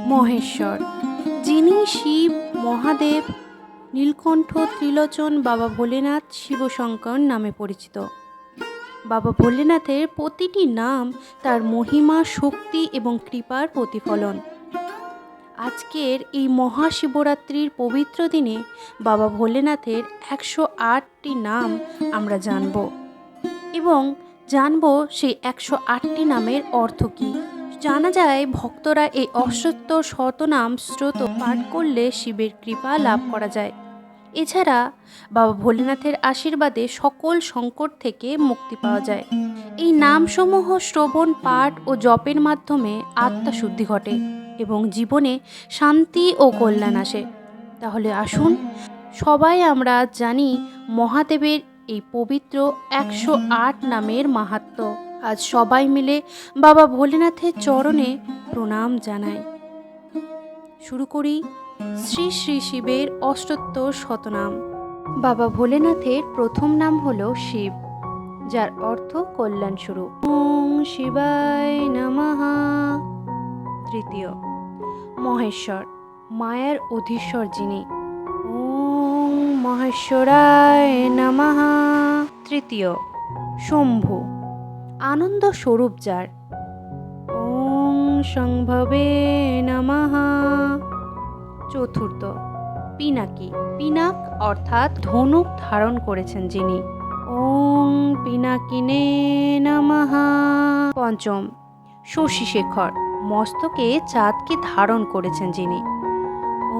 মহেশ্বর, যিনি শিব, মহাদেব, নীলকণ্ঠ, ত্রিলোচন, বাবা ভোলেনাথ, শিবশঙ্কর নামে পরিচিত। বাবা ভোলেনাথের প্রতিটি নাম তার মহিমা, শক্তি এবং কৃপার প্রতিফলন। আজকের এই মহাশিবরাত্রির পবিত্র দিনে বাবা ভোলেনাথের 108টি নাম আমরা জানব এবং জানব সেই 108টি নামের অর্থ কী। জানা যায় ভক্তরা এই অষ্টোত্তর শতনাম স্তোত্র পাঠ করলে শিবের কৃপা লাভ করা যায়। এছাড়া বাবা ভোলেনাথের আশীর্বাদে সকল সংকট থেকে মুক্তি পাওয়া যায়। এই নামসমূহ শ্রবণ, পাঠ ও জপের মাধ্যমে আত্মাশুদ্ধি ঘটে এবং জীবনে শান্তি ও কল্যাণ আসে। তাহলে আসুন সবাই আমরা জানি মহাদেবের এই পবিত্র 108 নামের মাহাত্ম্য। আজ সবাই মিলে বাবা ভোলেনাথের চরণে প্রণাম জানাই। শুরু করি শ্রী শ্রী শিবের অষ্টোত্তর শতনাম। বাবা ভোলেনাথের প্রথম নাম হলো শিব, যার অর্থ কল্যাণ স্বরূপ। ওং শিবায় নমঃ। তৃতীয়, মহেশ্বর, মায়ার অধীশ্বর যিনি। ওং মহেশ্বরায় নমঃ। তৃতীয়, শম্ভু, আনন্দ স্বরূপ যার। ওং শম্ভবে নমঃ। চতুর্থ, পিনাকি, পিনাক অর্থাৎ ধনুক ধারণ করেছেন যিনি। ওং পিনাকিনে নমঃ। পঞ্চম, শশীশেখর, মস্তকে চাঁদকে ধারণ করেছেন যিনি।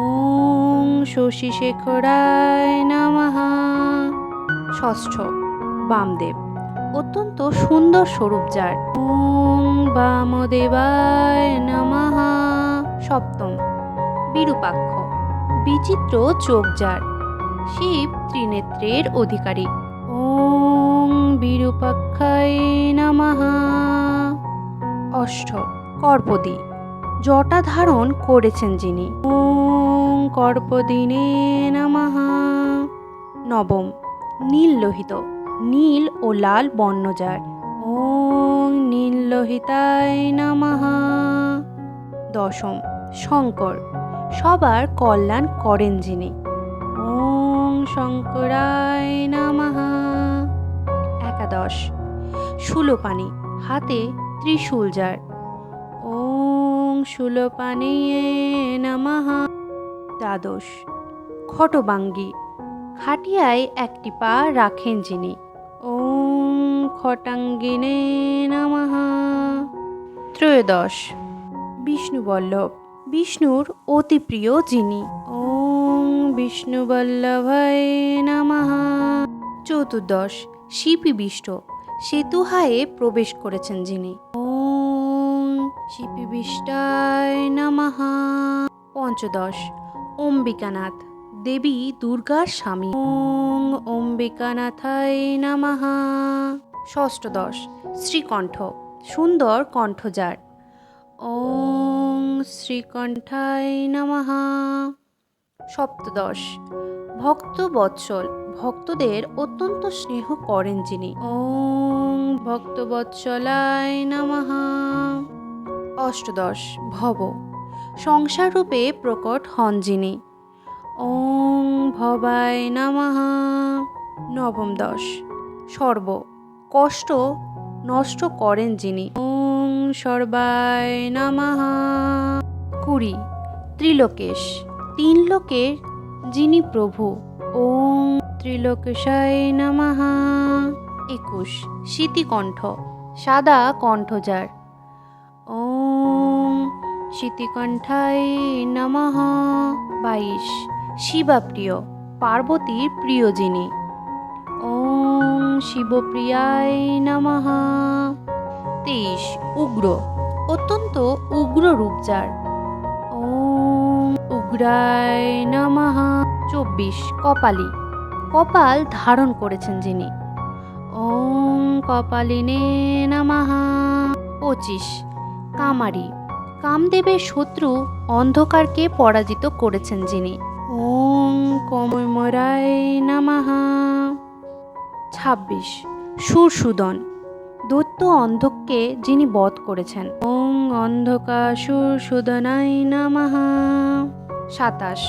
ওং শশীশেখরায় নমঃ। ষষ্ঠ, বামদেব, অত্যন্ত সুন্দর স্বরূপ যার। ওং বামদেবায় নমঃ। সপ্তম, বিরূপাক্ষ, বিচিত্র চোখ যার। শিব ত্রিনেত্রের অধিকারী। ওং বিরূপাক্ষায় নমঃ। অষ্টম, কর্পদী, জটা ধারণ করেছেন যিনি। ওং কর্পদিনে নমঃ। নবম, নীল লোহিত, নীল ও লাল বর্ণ যার। ওং নীল লোহিতায় নমঃ। দশম, শঙ্কর, সবার কল্যাণ করেন যিনি। ওং শঙ্করায় নমঃ। একাদশ, শূলপাণি, হাতে ত্রিশূল যার। ওং শূলপাণিয়ে নমঃ। দ্বাদশ, খটবাঙ্গী, খাটিয়ায় একটি পা রাখেন যিনি। ওং খটাঙ্গিনে নমঃ। ত্রয়োদশ, বিষ্ণুবল্লভ, বিষ্ণুর অতি প্রিয় যিনি। ওং বিষ্ণুবল্লভায় নমঃ। চতুর্দশ, শিপিবিষ্ট, সেতুহায়ে প্রবেশ করেছেন যিনি। ওং শিপিবিষ্টায় নমঃ। পঞ্চদশ, অম্বিকানাথ, দেবী দুর্গার স্বামী। ওং অম্বিকানাথায় নমঃ। ষষ্ঠদশ, শ্রীকণ্ঠ, সুন্দর কণ্ঠ যার। ওং শ্রীকণ্ঠায় নমঃ। সপ্তদশ, ভক্তবৎসল, ভক্তদের অত্যন্ত স্নেহ করেন যিনি। ওং ভক্তবৎসলায় নমঃ। অষ্টদশ, ভব, সংসার রূপে প্রকট হন যিনি। ওং ভবায় নমঃ। নবম দশ, সর্ব, কষ্ট নষ্ট করেন যিনি। ওং সর্বায় নমঃ। 20, ত্রিলোকেশ, তিন লোকের যিনি প্রভু। ওং ত্রিলোকেশায় নমঃ। 21, শীতিকণ্ঠ, সাদা কণ্ঠ যার। ওং শীতিকণ্ঠায় নমঃ। 22, শিবাপ্রিয়, পার্বতীর প্রিয় যিনি। ওং শিবপ্রিয়ায় নমঃ। 23, উগ্র, অত্যন্ত উগ্র রূপ যার। ওং উগ্রায় নমঃ। 24, কপালী, কপাল ধারণ করেছেন যিনি। ওং কপালিনে নমঃ। 25, কামারী, কামদেবের শত্রু অন্ধকারকে পরাজিত করেছেন যিনি। ওং কমরায় নমঃ। 26, সুরসুদন, দৈত্য অন্ধককে যিনি বধ করেছেন। ওং অন্ধকাসুর সুদনায় নমঃ। 27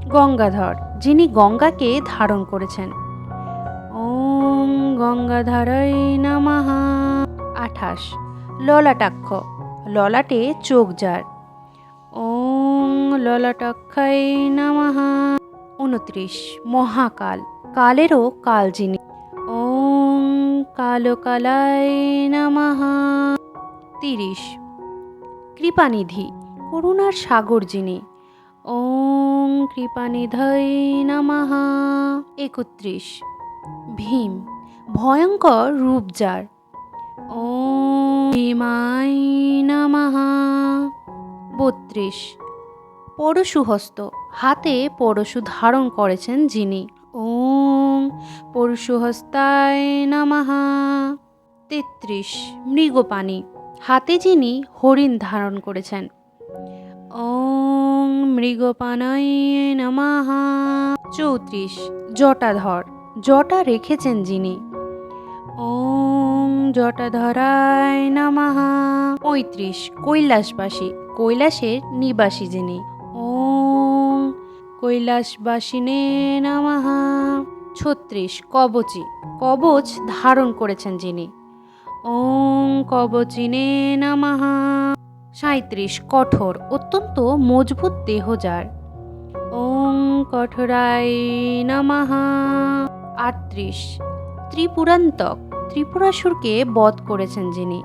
গঙ্গাধর, যিনি গঙ্গাকে ধারণ করেছেন। ওং গঙ্গাধরায় নমঃ। 28 ললাটাক্ষ, ললাটে চোখ যার। ওং ললাটাক্ষায় নমঃ। 29 মহাকাল, কালেরও কাল যিনি। ওং কালকালায় নমঃ। 30 কৃপানিধি, করুণার সাগর যিনি। ওং কৃপানিধয় নমঃ। 31 ভীম, ভয়ঙ্কর রূপ যার। ওং ভীমায় নমঃ। 32 পরশুহস্ত, হাতে পরশু ধারণ করেছেন যিনি। ওং পরশুহস্তায় নমঃ। 33 মৃগপাণি, হাতে যিনি হরিণ ধারণ করেছেন। ওং মৃগপাণায় নমঃ। 34 জটাধর, জটা রেখেছেন যিনি। ওং জটাধরায় নমঃ। 35 কৈলাসবাসী, কৈলাসের নিবাসী যিনি। ওং কৈলাসবাসিনে নমঃ। 36 কবচী, কবচ ধারণ করেছেন যিনি। ওং কবচিনে নমঃ। 37 কঠোর, অত্যন্ত মজবুত দেহ যার। ওং কঠোরায় নমঃ। 38 ত্রিপুরান্তক, ত্রিপুরাসুরকে বধ করেছেন যিনি।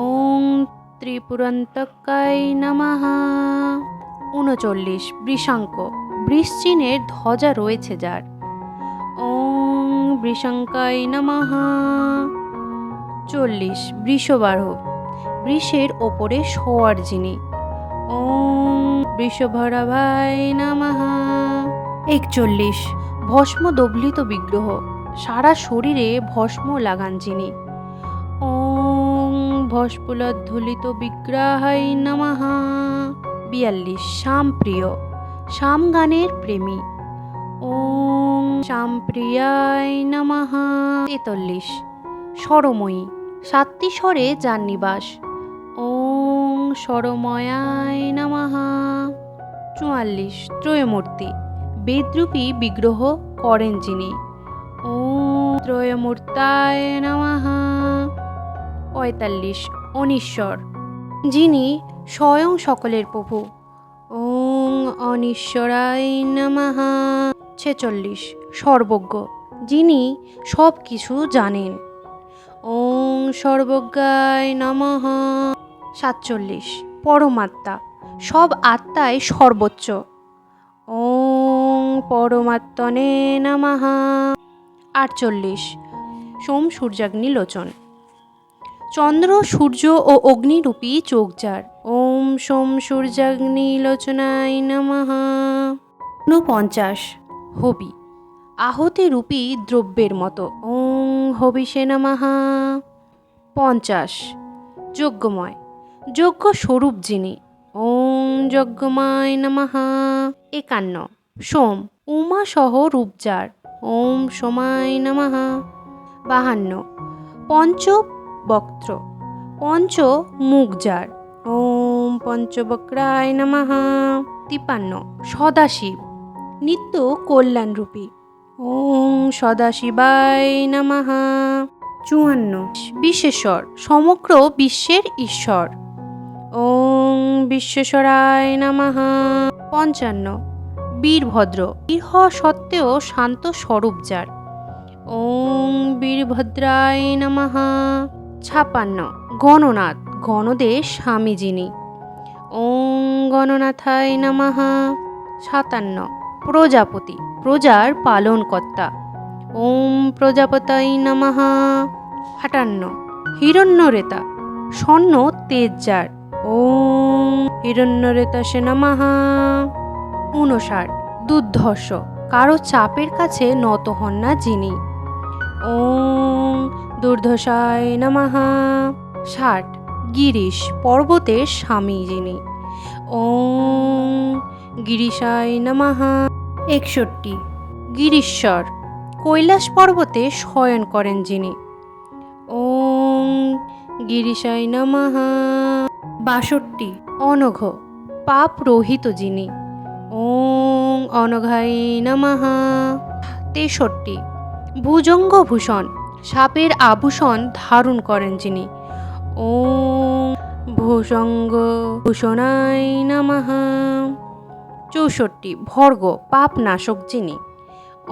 ওং ত্রিপুরান্তকায় নমঃ। 39 বৃষাঙ্ক, বৃশ্চিনের ধ্বজা রয়েছে যার। ওং বৃষাঙ্কায় নমঃ। 40 বৃষবাহু, বৃষের ওপরে শোয়ার যিনি। ওং বৃষভরাভায় নমঃ। 41 ভস্ম দগ্লিত বিগ্রহ, সারা শরীরে ভস্ম লাগান যিনি। ওং ভস্মোদ্দুলিত বিগ্রহায় নমঃ। 42 শ্যামপ্রিয়, শ্যাম গানের প্রেমী। ওং শ্যামপ্রিয়ায় নমঃ। 43 স্বরময়ী, সাতটি স্বরে যার নিবাস। ওং স্বরময়ায় নমঃ। 44 ত্রয়মূর্তি, বেদরূপী বিগ্রহ করেন যিনি। ওং ত্রয়মূর্তায় নমঃ। 45 অনীশ্বর, যিনি স্বয়ং সকলের প্রভু। ওং অনীশ্বরায় নমঃ। 46 সর্বজ্ঞ, যিনি সব কিছু জানেন। ওং সর্বজ্ঞায় নমঃ। 47 পরমাত্মা, সব আত্মায় সর্বোচ্চ। ওং পরমাত্মনে নমঃ। 48 সোম সূর্যাগ্নি লোচন, চন্দ্র সূর্য ও অগ্নিরূপী চোখ যার। ওম সোম সূর্যাগ্নি লোচনায় নমঃ। 49 হবি, আহতি রূপী দ্রব্যের মতো। ওং হবিষে নমঃ। 50 যজ্ঞময়, যজ্ঞ স্বরূপ যিনি। ওং যজ্ঞময় নমঃ। 51 সোম, উমা সহ রূপ যার। ওম সোমায় নমঃ। 52 পঞ্চবক্ত্র, পঞ্চ মুখ যার। ওম পঞ্চবক্রায় নমঃ। 53 সদাশিব, নিত্য কল্যাণরূপী। ওং সদাশিবায় নমঃ। 54 বিশ্বেশ্বর, সমগ্র বিশ্বের ঈশ্বর। ওং বিশ্বেশ্বরায় নমঃ। 55 বীরভদ্র, বীর হওয়া সত্ত্বেও শান্ত স্বরূপ যার। ওং বীরভদ্রায় নমঃ। 56 গণনাথ, গণদের স্বামী যিনি। ওং গণনাথায় নমঃ। 57 প্রজাপতি, প্রজার পালনকর্তা। ওম প্রজাপতায় নমঃ। 58 হিরণ্যরেতা, স্বর্ণ তেজ যার। ওং হিরণ্যরেতাসে নমঃ। 59 দুর্ধর্ষ, কারো চাপের কাছে নত হন না যিনি। ওং দুর্ধর্ষায় নমঃ। 60 গিরিশ, পর্বতের স্বামী যিনি। ওং গিরিশায় নমঃ। 61 গিরিশ্বর, কৈলাস পর্বতে শয়ন করেন যিনি। ওং গিরিশায় নমঃ। ৬২ অনঘ পাপ রহিত যিনি, ওং অনঘায় নমঃ। ৬৩ ভুজঙ্গভূষণ সাপের আভূষণ ধারণ করেন যিনি, ওং ভুজঙ্গভূষণায় নমঃ। ৬৪ ভর্গ পাপ নাশক যিনি,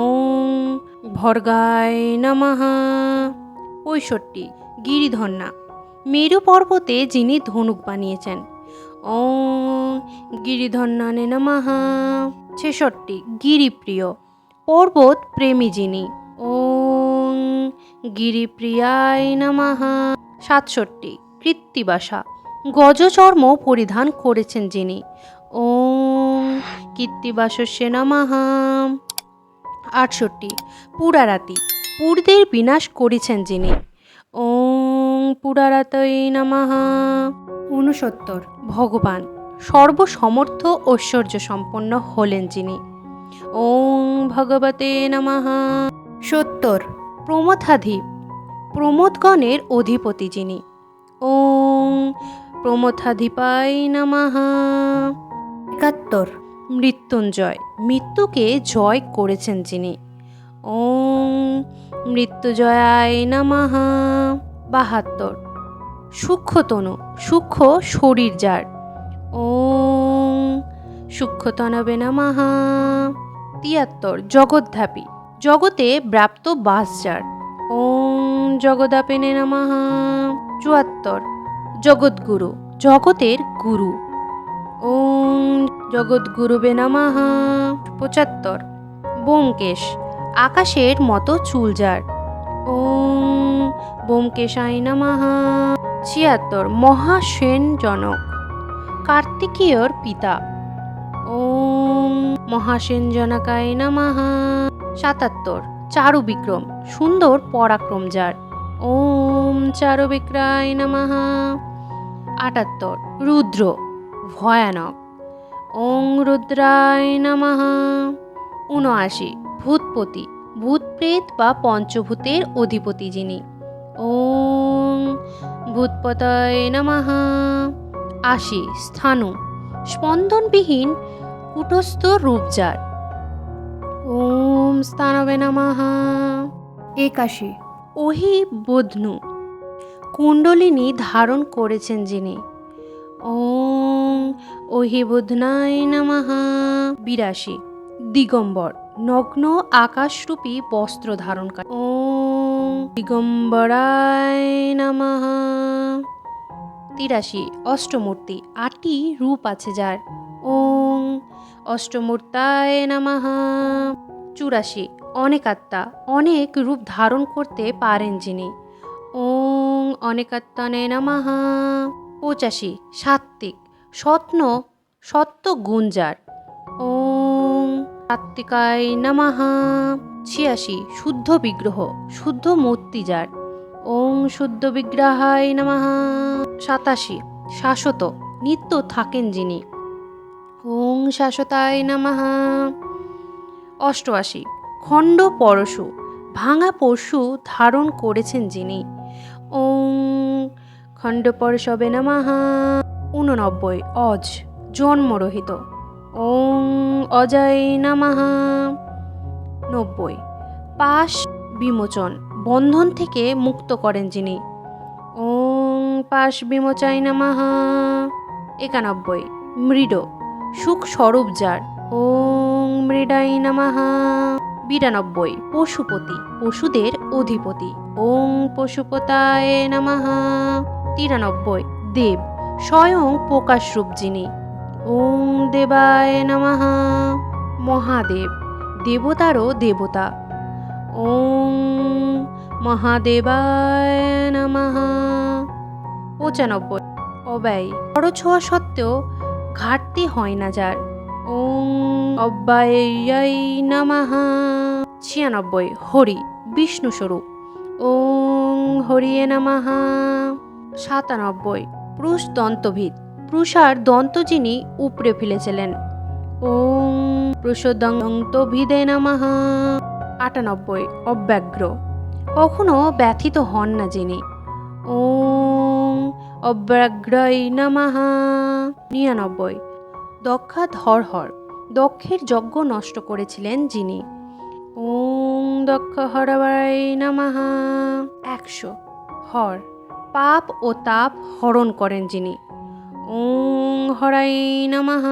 ওং ভর্গায় নমঃ। ৬৫ গিরিধন্যা মেরু পর্বতে যিনি ধনুক বানিয়েছেন, ওং গিরিধন্যানে নমঃ। ৬৬ গিরিপ্রিয় পর্বত প্রেমী যিনি, ওং গিরিপ্রিয়ায় নমঃ। ৬৭ কৃত্তিবাসা গজচর্ম পরিধান করেছেন যিনি, ওং কৃত্তিবাসস্যে নমঃ। ৬৮ পুরারাতি পুরদের বিনাশ করেছেন যিনি, ওং পুরারাতয়ে নমঃ। ৬৯ ভগবান সর্বসমর্থ ঐশ্বর্য সম্পন্ন হলেন যিনি, ওং ভগবতে নমঃ। ৭০ প্রমথাধিপ প্রমোদগণের অধিপতি যিনি, ওং প্রমথাধিপায় নমঃ। ৭১ মৃত্যুঞ্জয় মৃত্যুকে জয় করেছেন যিনি, ওং মৃত্যুজয়ায় নমঃ। ৭২ সূক্ষ্মতনু সূক্ষ্ম শরীর যার, ওং সূক্ষ্মতনবে নমঃ। ৭৩ জগদ্ধাপী জগতে ব্যাপ্ত বাস যার, ওং জগদাপেনে নমঃ। ৭৪ জগদ্গুরু জগতের গুরু, ওং জগদ্গুরুবে নমঃ। ৭৫ ব্যোমকেশ আকাশের মতো চুল যার, ওং ব্যোমকেশায় নমঃ। ৭৬ মহাসেন জনক কার্তিকেয়র পিতা, ওং মহাসেন জনকায় নমঃ। ৭৭ চারু বিক্রম সুন্দর পরাক্রম যার, ওং চারু বিক্রায় নমঃ। ৭৮ রুদ্র ভয়ানক, ওং রুদ্রায় নমঃ। ৭৯ ভূতপতি ভূতপ্রেত বা পঞ্চভূতের অধিপতি যিনি, ওং ভূতপতয়ে নমঃ। ৮০ স্থাণু স্পন্দনবিহীন কূটস্থ রূপ যার, ওম স্থানবে নমঃ। ৮১ অহিবুধনু কুণ্ডলিনী ধারণ করেছেন যিনি, ওং অহিবুধনায় নমঃ। ৮২ দিগম্বর নগ্ন আকাশরূপী বস্ত্র ধারণ করে, ওং দিগম্বরায় নমঃ। ৮৩ অষ্টমূর্তি ৮টি রূপ আছে যার, ওং অষ্টমূর্তায় নমঃ। ৮৪ অনেকাত্মা অনেক রূপ ধারণ করতে পারেন যিনি, ওং অনেকাত্মনে নমঃ। ৮৫ সাত্ত্বিক সত্য গুণ যার, ওং সাত্ত্বিকায় নমঃ। ৮৬ শুদ্ধ বিগ্রহ শুদ্ধ মূর্তি যার, ওং শুদ্ধ বিগ্রহায় নমঃ। ৮৭ শাশ্বত নিত্য থাকেন যিনি, ওং শাশ্বতায় নমঃ। ৮৮ খণ্ড পরশু ভাঙা পরশু ধারণ করেছেন যিনি, ওং খণ্ড পরশবে নমঃ। ৮৯ অজ জন্মরহিত, ওং অজয় নমঃ। ৯০ পাশ বিমোচন বন্ধন থেকে মুক্ত করেন যিনি, ওং পাশ বিমোচায় নমঃ। ৯১ মৃড সুখ স্বরূপ যার, ওং মৃডায় নমঃ। ৯২ পশুপতি পশুদের অধিপতি, ওং পশুপতায় নমঃ। ৯৩ দেব স্বয়ং প্রকাশরূপ যিনি, ওং দেবায় নমঃ। মহাদেব দেবতারও দেবতা, ওং মহাদেবায় নমঃ। ৯৫ অব্যয় পরছোঁয়া সত্ত্বেও ঘাটতি হয় না যার, ওং অব্যয়ায় নমঃ। ৯৬ হরি বিষ্ণু স্বরূপ, ওং হরিয়ে নমঃ। ৯৭ পুরুষ দন্তভিদ পুরুষার দন্ত যিনি উপড়ে ফেলেছিলেন, ওং পুরুষদন্তভিদে নমঃ। ৯৮ অব্যগ্র কখনো ব্যথিত হন না যিনি, ওং অব্রাগ্রয় নমঃ। 99 দক্ষা ধরহর, দক্ষের যজ্ঞ নষ্ট করেছিলেন যিনি। ওং দক্ষ হরবায় নমঃ। 100 হর, পাপ ও তাপ হরণ করেন যিনি। ওং হরায় নমঃ।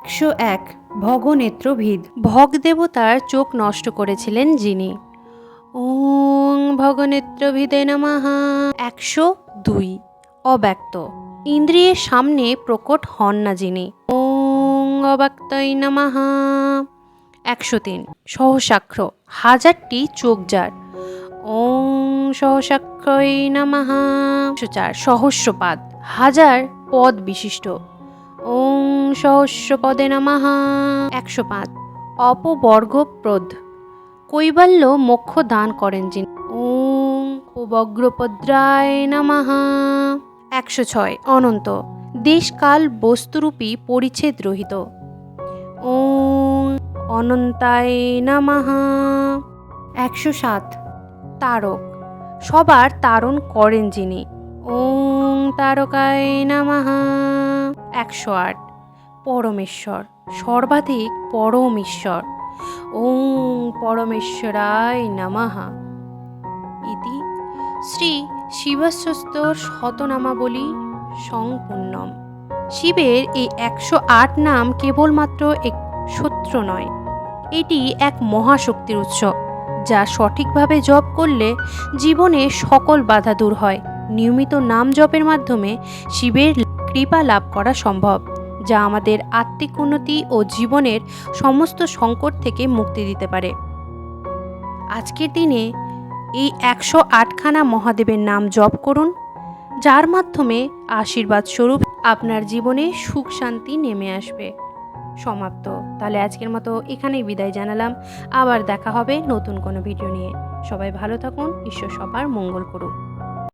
101 ভগনেত্রভিদ, ভগ দেবতার চোখ নষ্ট করেছিলেন যিনি। ওং ভগনেত্রভিদে নমঃ। 102 অব্যক্ত, ইন্দ্রিয়ের সামনে প্রকট হন না যিনি। ওং অব্যক্তয় নমঃ। 103 সহস্রাক্ষ, হাজারটি চোখ যার। ওং সহস্রাক্ষয় নমঃ। 104 সহস্রপাদ, হাজার পদ বিশিষ্ট। ওং সহস্রপদে নমঃ। 105 অপবর্গপ্রদ, কৈবল্য মোক্ষ দান করেন যিনি। ওং উপবগ্রপদ্রায় নমঃ। 106 অনন্ত, দেশকাল বস্তুরূপী পরিচ্ছেদ রহিত। ওং অনন্তায় নমঃ। 107 তারক, সবার তারণ করেন যিনি। ওং তারকায় নমঃ। 108 পরমেশ্বর, সর্বাধিক পরম ঈশ্বর। ওং পরমেশ্বরায় নমঃ। ইতি শ্রী শিবস্তোত্তর শতনামাবলী সংপূর্ণম। শিবের এই 108 নাম কেবলমাত্র এক সূত্র নয়, এটি এক মহাশক্তির উৎস, যা সঠিকভাবে জপ করলে জীবনে সকল বাধা দূর হয়। নিয়মিত নাম জপের মাধ্যমে শিবের কৃপা লাভ করা সম্ভব, যা আমাদের আত্মিক উন্নতি ও জীবনের সমস্ত সংকট থেকে মুক্তি দিতে পারে। আজকের দিনে এই 108খানা মহাদেবের নাম জপ করুন, যার মাধ্যমে আশীর্বাদ স্বরূপ আপনার জীবনে সুখ শান্তি নেমে আসবে। সমাপ্ত। তাহলে আজকের মতো এখানেই বিদায় জানালাম। আবার দেখা হবে নতুন কোনো ভিডিও নিয়ে। সবাই ভালো থাকুন, ঈশ্বর সবার মঙ্গল করুন।